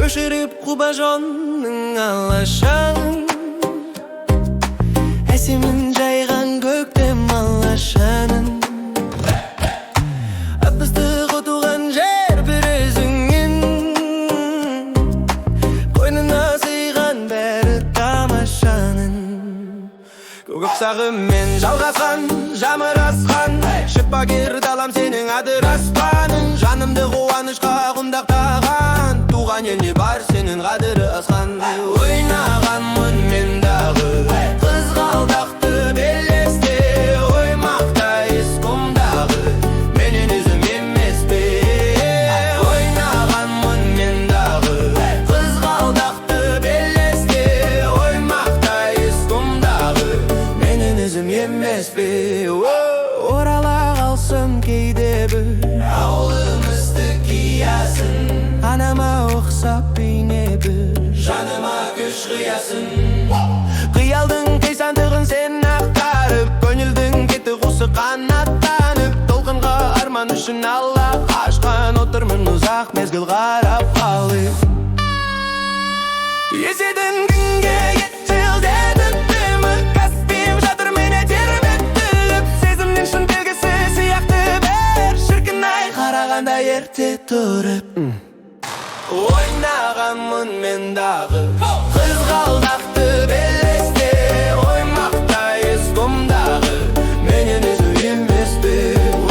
Көшіріп құба жонның алашан, әсемін жайған көктем алашанын. Ып-ыстық отуған жер бір өзіңнен, қойнына сыйған бәрі тамашаның. Көк сағымен жалғасқан, жамырасқан, шыппагер далам сенің адыраспаның. Жанымды қуанышқа құндақтаған, туған еліне бар сенің қадірі асқан. Ойнағанмын мен дағы қызғалдақты белесте, оймақтайыз құмдағы менен өзім емес пе. Ойнағанмын мен дағы қызғалдақты белесте, оймақтайыз құмдағы менен өзім емес пе. Орала қалсам кейде бір ауылымызды киясың, анама ұқсап бейне бір жаныма күш қиясың. Қиялдың қисандығын сен ақтарып, көңілдің кеті құсы қанаттанып, толқынға арман үшін алла ашқан, отырмын ұзақ мезгіл қарап қалып. Еседің күнге еттелдетіп, каспиім жатыр мені тербетіп, сезімнің шын белгісі сияқты бір шіркін-ай қарағанда ерте тұрып. Ойнағанмын мен дағы қызғалдақты белесте, оймақтайыз құмдағы менен өзім емес пе.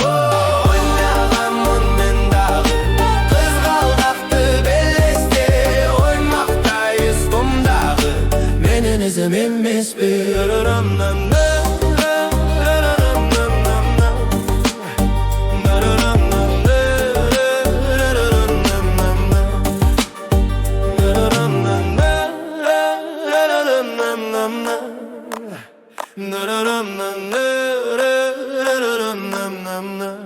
Ойнағанмын мен дағы қызғалдақты белесте, оймақтайыз құмдағы менен өзім емес пе. Na na na na na na na na na na.